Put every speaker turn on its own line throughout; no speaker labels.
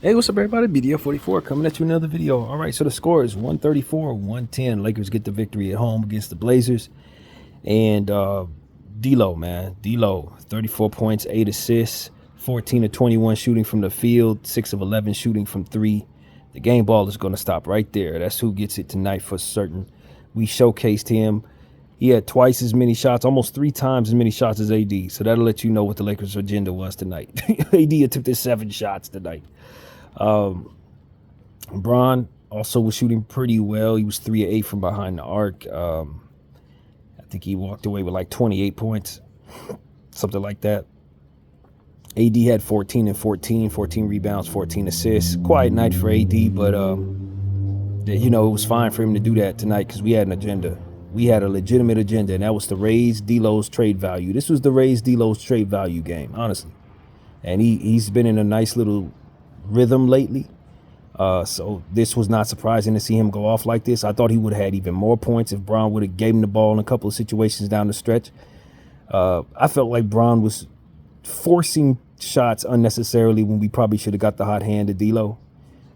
Hey, what's up, everybody? BDF44 coming at you another video. All right, so the score is 134-110. Lakers get the victory at home against the Blazers. And D'Lo, man. D'Lo, 34 points, 8 assists, 14 of 21 shooting from the field, 6 of 11 shooting from three. The game ball is going to stop right there. That's who gets it tonight for certain. We showcased him. He had twice as many shots, almost 3 times as many shots as AD. So that'll let you know what the Lakers' agenda was tonight. AD attempted 7 shots tonight. Bron also was shooting pretty well. He was 3 of 8 from behind the arc. I think he walked away with like 28 points, something like that. AD had 14 and 14, 14 rebounds, 14 assists. Quiet night for AD, but it was fine for him to do that tonight because we had an agenda. We had a legitimate agenda, and that was to raise D'Lo's trade value. This was the raise D'Lo's trade value game, honestly. And he's been in a nice little rhythm lately. So this was not surprising to see him go off like this. I thought he would have had even more points if Bron would have gave him the ball in a couple of situations down the stretch. I felt like Bron was forcing shots unnecessarily when we probably should have got the hot hand to D'Lo.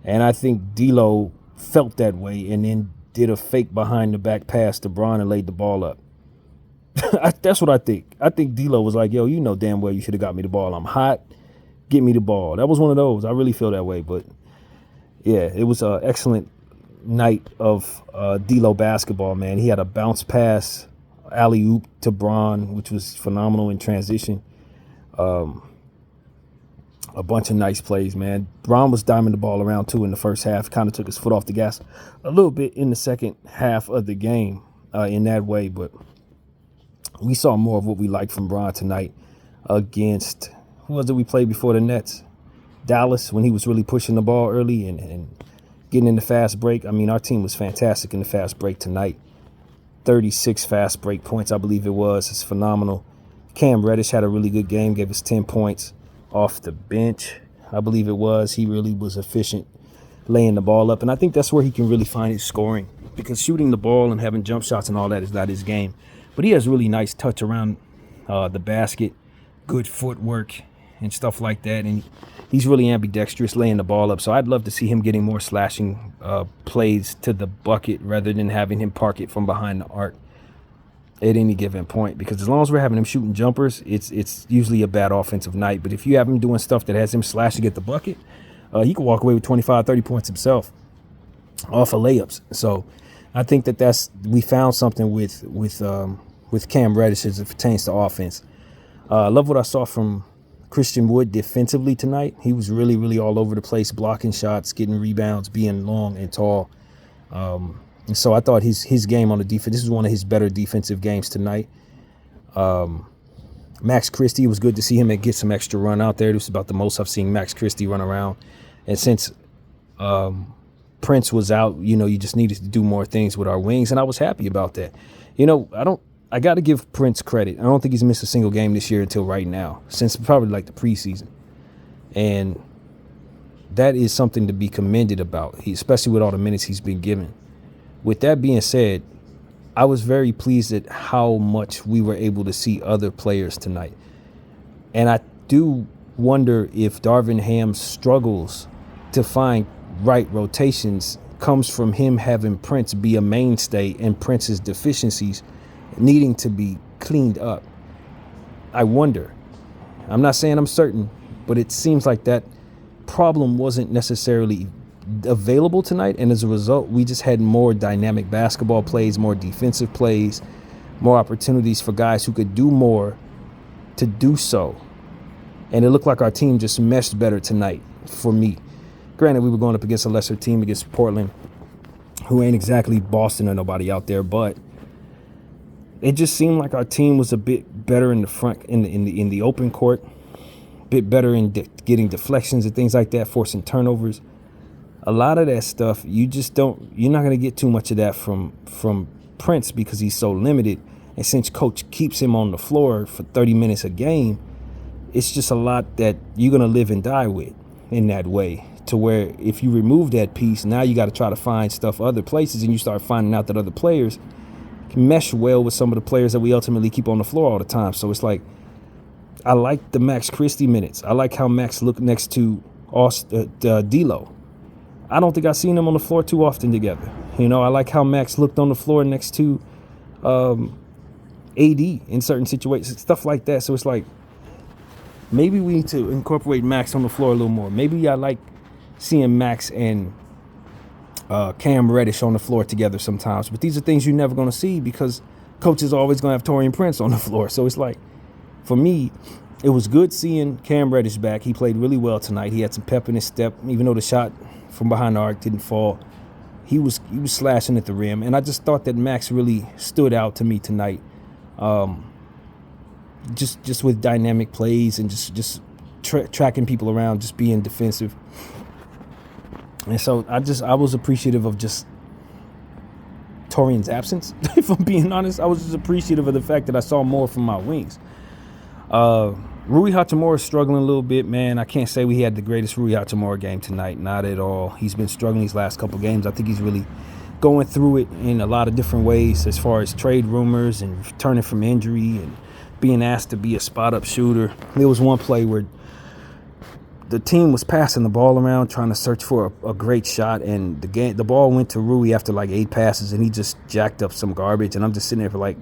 And I think D'Lo felt that way and then did a fake behind the back pass to Bron and laid the ball up. That's what I think. I think D'Lo was like, yo, you know damn well you should have got me the ball. I'm hot. Get me the ball. That was one of those. I really feel that way. But yeah, it was an excellent night of D'Lo basketball, man. He had a bounce pass, alley-oop to Bron, which was phenomenal in transition. A bunch of nice plays, man. Bron was diming the ball around, too, in the first half. Kind of took his foot off the gas a little bit in the second half of the game in that way. But we saw more of what we liked from Bron tonight against... Who was it we played before the Nets? Dallas, when he was really pushing the ball early and getting in the fast break. I mean, our team was fantastic in the fast break tonight. 36 fast break points, I believe it was. It's phenomenal. Cam Reddish had a really good game, gave us 10 points off the bench, I believe it was. He really was efficient laying the ball up. And I think that's where he can really find his scoring, because shooting the ball and having jump shots and all that is not his game. But he has really nice touch around the basket, good footwork, and stuff like that, and he's really ambidextrous laying the ball up. So I'd love to see him getting more slashing plays to the bucket rather than having him park it from behind the arc at any given point, because as long as we're having him shooting jumpers, it's usually a bad offensive night. But if you have him doing stuff that has him slashing at the bucket, he can walk away with 25, 30 points himself off of layups. So I think we found something with Cam Reddish as it pertains to offense. I love what I saw from Christian Wood defensively tonight. He was really, really all over the place, blocking shots, getting rebounds, being long and tall. And so I thought his game on the defense, this was one of his better defensive games tonight. Max Christie, it was good to see him and get some extra run out there. This is about the most I've seen Max Christie run around. And since Prince was out, you just needed to do more things with our wings, and I was happy about that. I got to give Prince credit. I don't think he's missed a single game this year until right now, since probably like the preseason. And that is something to be commended about, especially with all the minutes he's been given. With that being said, I was very pleased at how much we were able to see other players tonight. And I do wonder if Darvin Ham's struggles to find right rotations comes from him having Prince be a mainstay and Prince's deficiencies needing to be cleaned up. I wonder. I'm not saying I'm certain, but it seems like that problem wasn't necessarily available tonight, and as a result, we just had more dynamic basketball plays, more defensive plays, more opportunities for guys who could do more to do so. And it looked like our team just meshed better tonight for me. Granted, we were going up against a lesser team, against Portland, who ain't exactly Boston or nobody out there, but it just seemed like our team was a bit better in the front, in the open court, a bit better in getting deflections and things like that, forcing turnovers. A lot of that stuff, you're not going to get too much of that from Prince because he's so limited. And since coach keeps him on the floor for 30 minutes a game, it's just a lot that you're going to live and die with in that way, to where if you remove that piece, now you got to try to find stuff other places, and you start finding out that other players can mesh well with some of the players that we ultimately keep on the floor all the time. So it's like, I like the Max Christie minutes. I like how Max looked next to D'Lo. I don't think I've seen them on the floor too often together. You know, I like how Max looked on the floor next to AD in certain situations, stuff like that. So it's like, maybe we need to incorporate Max on the floor a little more. Maybe I like seeing Max and Cam Reddish on the floor together sometimes. But these are things you're never going to see because coach is always going to have Taurean Prince on the floor. So it's like, for me, it was good seeing Cam Reddish back. He played really well tonight. He had some pep in his step, even though the shot from behind the arc didn't fall. He was slashing at the rim, and I just thought that Max really stood out to me tonight. Just with dynamic plays and just tracking people around, just being defensive. And so I was appreciative of just Taurean's absence. If I'm being honest, I was just appreciative of the fact that I saw more from my wings. Rui Hachimura is struggling a little bit, man. I can't say we had the greatest Rui Hachimura game tonight. Not at all. He's been struggling these last couple games. I think he's really going through it in a lot of different ways as far as trade rumors and returning from injury and being asked to be a spot-up shooter. There was one play where the team was passing the ball around trying to search for a great shot, and the ball went to Rui after like 8 passes, and he just jacked up some garbage. And I'm just sitting there for like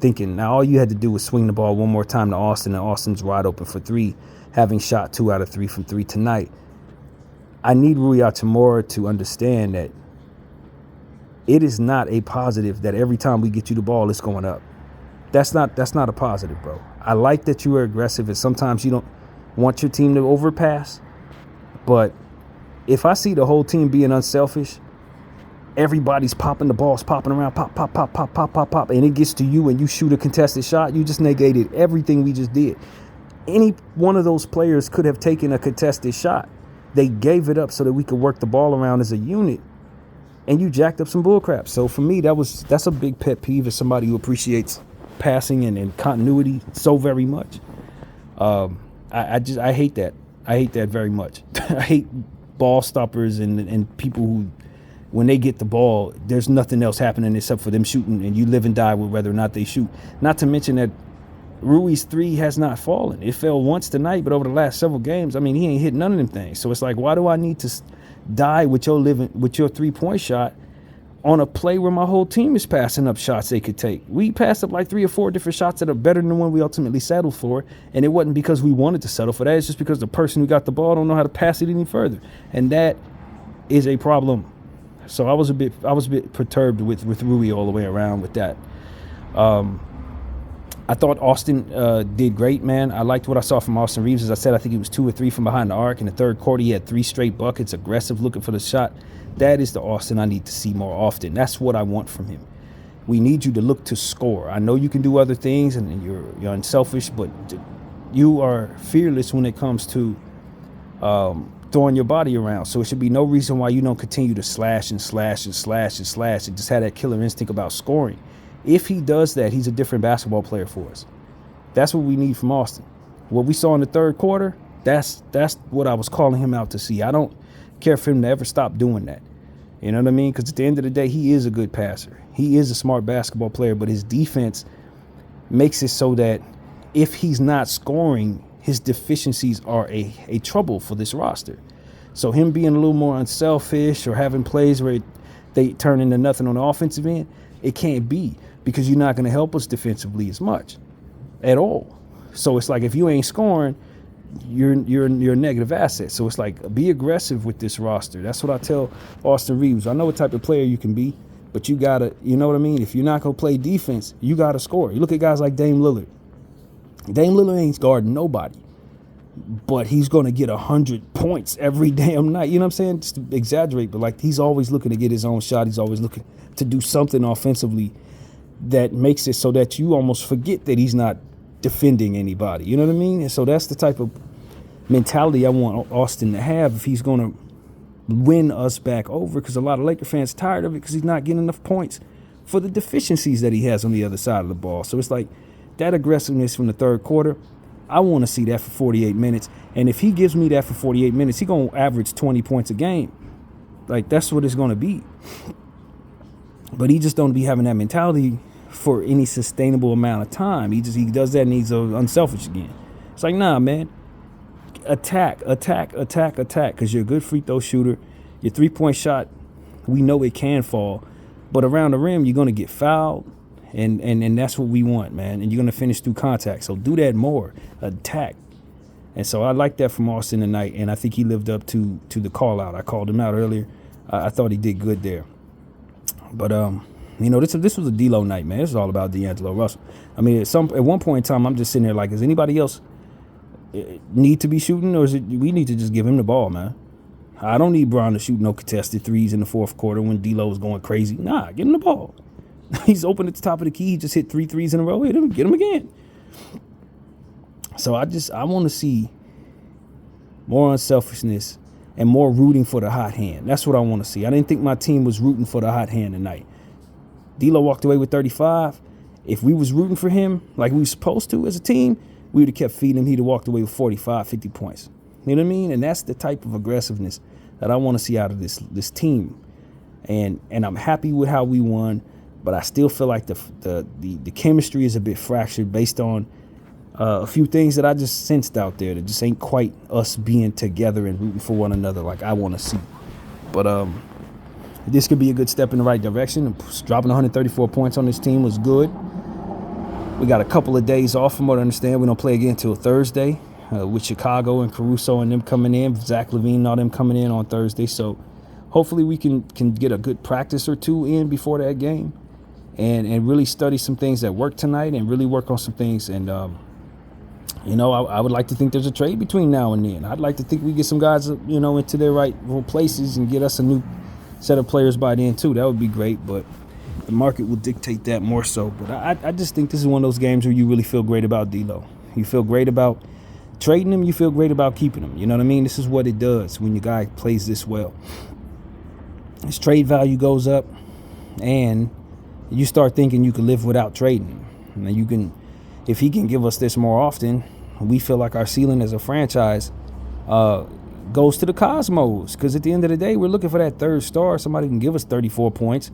thinking, now all you had to do was swing the ball one more time to Austin, and Austin's wide open for 3, having shot 2 out of 3 from 3 tonight. I need Rui Hachimura to understand that it is not a positive that every time we get you the ball, it's going up. That's not a positive, bro. I like that you are aggressive, and sometimes you don't want your team to overpass. But if I see the whole team being unselfish, everybody's popping the balls, popping around, pop, pop, pop, pop, pop, pop, pop, and it gets to you and you shoot a contested shot, you just negated everything we just did. Any one of those players could have taken a contested shot. They gave it up so that we could work the ball around as a unit, and you jacked up some bullcrap. So for me, that's a big pet peeve as somebody who appreciates passing and continuity so very much. I hate that. I hate that very much. I hate ball stoppers and people who, when they get the ball, there's nothing else happening except for them shooting, and you live and die with whether or not they shoot. Not to mention that Rui's 3 has not fallen. It fell once tonight, but over the last several games, I mean, he ain't hit none of them things. So it's like, why do I need to die with your 3-point shot on a play where my whole team is passing up shots they could take? We passed up like 3 or 4 different shots that are better than the one we ultimately settled for, and it wasn't because we wanted to settle for that. It's just because the person who got the ball don't know how to pass it any further, and that is a problem. So I was a bit perturbed with Rui all the way around with that. I thought Austin did great, man. I liked what I saw from Austin Reeves. As I said, I think he was 2 or 3 from behind the arc. In the third quarter, he had 3 straight buckets, aggressive, looking for the shot. That is the Austin I need to see more often. That's what I want from him. We need you to look to score. I know you can do other things, and you're unselfish, but you are fearless when it comes to throwing your body around. So it should be no reason why you don't continue to slash and slash and slash and slash and just have that killer instinct about scoring. If he does that, he's a different basketball player for us. That's what we need from Austin. What we saw in the third quarter, that's what I was calling him out to see. I don't care for him to ever stop doing that. You know what I mean? Because at the end of the day, he is a good passer. He is a smart basketball player, but his defense makes it so that if he's not scoring, his deficiencies are a trouble for this roster. So him being a little more unselfish or having plays where they turn into nothing on the offensive end, it can't be, because you're not going to help us defensively as much at all. So it's like, if you ain't scoring, you're a negative asset. So it's like, be aggressive with this roster. That's what I tell Austin Reeves. I know what type of player you can be, but you got to, you know what I mean? If you're not going to play defense, you got to score. You look at guys like Dame Lillard. Dame Lillard ain't guarding nobody, but he's going to get 100 points every damn night. You know what I'm saying? Just to exaggerate, but like, he's always looking to get his own shot. He's always looking to do something offensively that makes it so that you almost forget that he's not defending anybody. You know what I mean? And so that's the type of mentality I want Austin to have if he's going to win us back over, because a lot of Laker fans are tired of it because he's not getting enough points for the deficiencies that he has on the other side of the ball. So it's like, that aggressiveness from the third quarter, I want to see that for 48 minutes. And if he gives me that for 48 minutes, he's going to average 20 points a game. Like, that's what it's going to be. But he just don't be having that mentality for any sustainable amount of time. He does that and he's unselfish again. It's like, nah, man. attack, because you're a good free throw shooter. Your 3-point shot, we know it can fall, but around the rim, you're going to get fouled, and that's what we want, man. And you're going to finish through contact. So do that more. Attack. And so I like that from Austin tonight, and I think he lived up to the call out. I called him out earlier. I thought he did good there. But this was a D-Lo night, man. This is all about D'Angelo Russell. I mean, at one point in time, I'm just sitting there like, does anybody else need to be shooting, or is it we need to just give him the ball, man? I don't need Bron to shoot no contested threes in the fourth quarter when D-Lo was going crazy. Nah, give him the ball. He's open at the top of the key. He just hit 3 threes in a row. Hit him, get him again. So I want to see more unselfishness and more rooting for the hot hand. That's what I want to see. I didn't think my team was rooting for the hot hand tonight. D-Lo walked away with 35. If we was rooting for him like we were supposed to as a team, we would have kept feeding him. He'd have walked away with 45, 50 points. You know what I mean? And that's the type of aggressiveness that I want to see out of this team. And I'm happy with how we won, but I still feel like the chemistry is a bit fractured based on a few things that I just sensed out there that just ain't quite us being together and rooting for one another like I want to see. But this could be a good step in the right direction. Dropping 134 points on this team was good. We got a couple of days off from what I understand. We don't play again until Thursday with Chicago and Caruso and them coming in, Zach LaVine and all them coming in on Thursday. So hopefully we can get a good practice or two in before that game and really study some things that worked tonight and really work on some things. And, I would like to think there's a trade between now and then. I'd like to think we get some guys, into their rightful places and get us a new set of players by then too. That would be great, but the market will dictate that more so. But I just think this is one of those games where you really feel great about D-Lo. You feel great about trading him. You feel great about keeping him. You know what I mean? This is what it does when your guy plays this well. His trade value goes up, and you start thinking you can live without trading him. And you can, if he can give us this more often, we feel like our ceiling as a franchise goes to the cosmos. Because at the end of the day, we're looking for that third star. Somebody can give us 34 points,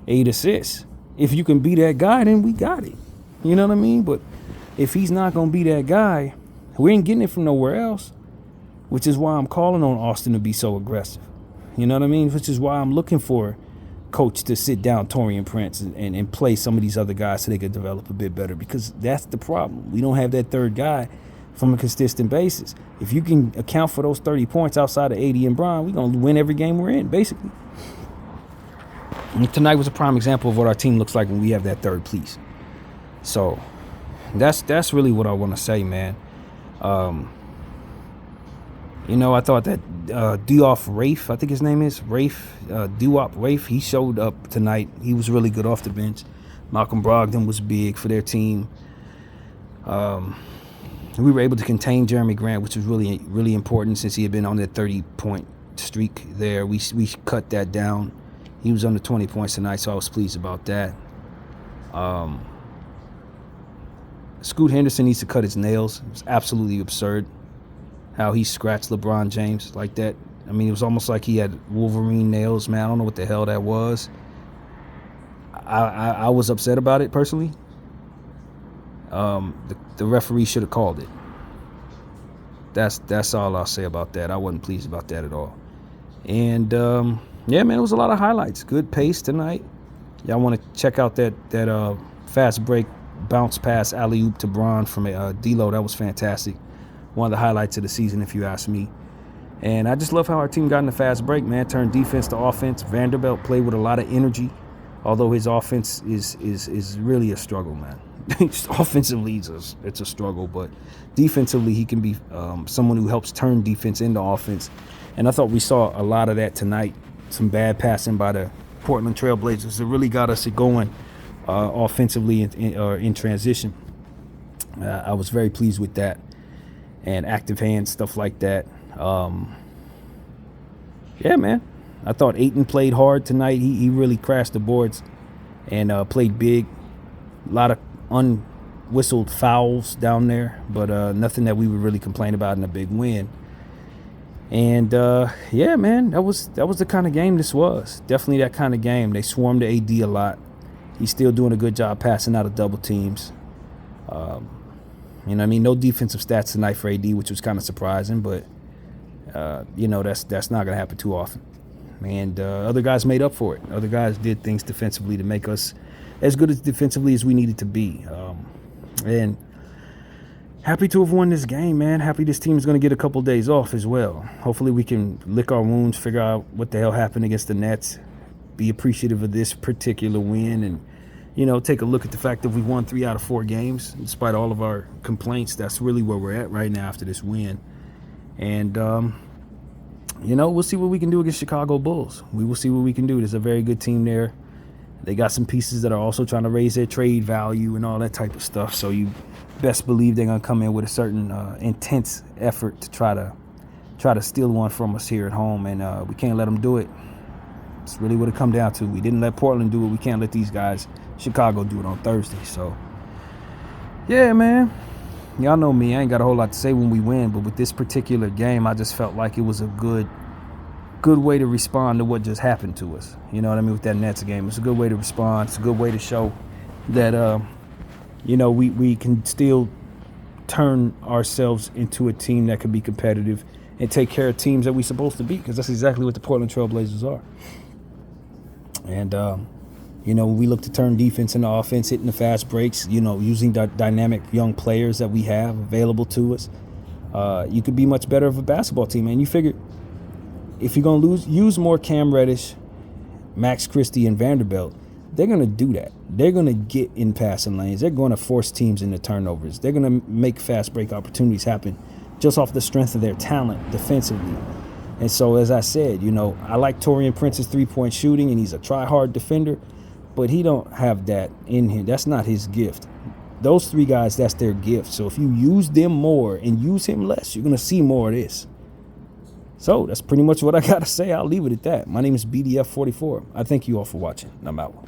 8 assists. If you can be that guy, then we got it. You know what I mean? But if he's not going to be that guy, we ain't getting it from nowhere else, which is why I'm calling on Austin to be so aggressive. You know what I mean? Which is why I'm looking for coach to sit down Taurean Prince and play some of these other guys so they could develop a bit better, because that's the problem. We don't have that third guy from a consistent basis. If you can account for those 30 points outside of 80 and Bron, we're going to win every game we're in, basically. And tonight was a prime example of what our team looks like when we have that third piece. So that's really what I want to say, man. I thought that Diop Rafe, I think his name is Diop Rafe, he showed up tonight. He was really good off the bench. Malcolm Brogdon was big for their team. We were able to contain Jeremy Grant, which was really, really important since he had been on that 30-point streak there. We cut that down. He was under 20 points tonight, so I was pleased about that. Scoot Henderson needs to cut his nails. It was absolutely absurd how he scratched LeBron James like that. I mean, it was almost like he had Wolverine nails, man. I don't know what the hell that was. I was upset about it personally. The referee should have called it. That's all I'll say about that. I wasn't pleased about that at all. And yeah, man, it was a lot of highlights. Good pace tonight. Y'all want to check out that fast break bounce pass alley-oop to Bron from D-Lo. That was fantastic. One of the highlights of the season, if you ask me. And I just love how our team got in the fast break, man. Turned defense to offense. Vanderbilt played with a lot of energy, although his offense is really a struggle, man. Offensively, it's a struggle, but defensively, he can be someone who helps turn defense into offense. And I thought we saw a lot of that tonight. Some bad passing by the Portland Trailblazers that really got us going offensively in transition. I was very pleased with that. And active hands, stuff like that. Yeah, man. I thought Ayton played hard tonight. He really crashed the boards and played big. A lot of unwhistled fouls down there, but nothing that we would really complain about in a big win. And yeah, man, that was the kind of game this was. Definitely that kind of game. They swarmed the AD a lot. He's still doing a good job passing out of double teams. You know what I mean? No defensive stats tonight for AD, which was kind of surprising, but you know, that's not going to happen too often. And other guys made up for it. Other guys did things defensively to make us as good as defensively as we needed to be. And happy to have won this game, man. Happy this team is going to get a couple days off as well. Hopefully we can lick our wounds, figure out what the hell happened against the Nets, be appreciative of this particular win, and, you know, take a look at the fact that we won 3 out of 4 games. Despite all of our complaints, that's really where we're at right now after this win. And, you know, we'll see what we can do against Chicago Bulls. We will see what we can do. There's a very good team there. They got some pieces that are also trying to raise their trade value and all that type of stuff. So you best believe they're going to come in with a certain intense effort to try to steal one from us here at home. And we can't let them do it. It's really what it come down to. We didn't let Portland do it. We can't let these guys, Chicago, do it on Thursday. So, yeah, man. Y'all know me. I ain't got a whole lot to say when we win. But with this particular game, I just felt like it was a good way to respond to what just happened to us. You know what I mean? With that Nets game, it's a good way to respond. It's a good way to show that, you know, we can still turn ourselves into a team that can be competitive and take care of teams that we're supposed to beat, because that's exactly what the Portland Trail Blazers are. And, you know, we look to turn defense into offense, hitting the fast breaks, you know, using the dynamic young players that we have available to us. You could be much better of a basketball team, man. You figure, if you're going to use more Cam Reddish, Max Christie, and Vanderbilt, they're going to do that. They're going to get in passing lanes. They're going to force teams into turnovers. They're going to make fast break opportunities happen just off the strength of their talent defensively. And so, as I said, you know, I like Taurean Prince's three-point shooting, and he's a try-hard defender, but he don't have that in him. That's not his gift. Those 3 guys, that's their gift. So if you use them more and use him less, you're going to see more of this. So that's pretty much what I got to say. I'll leave it at that. My name is BDF44. I thank you all for watching. I'm out.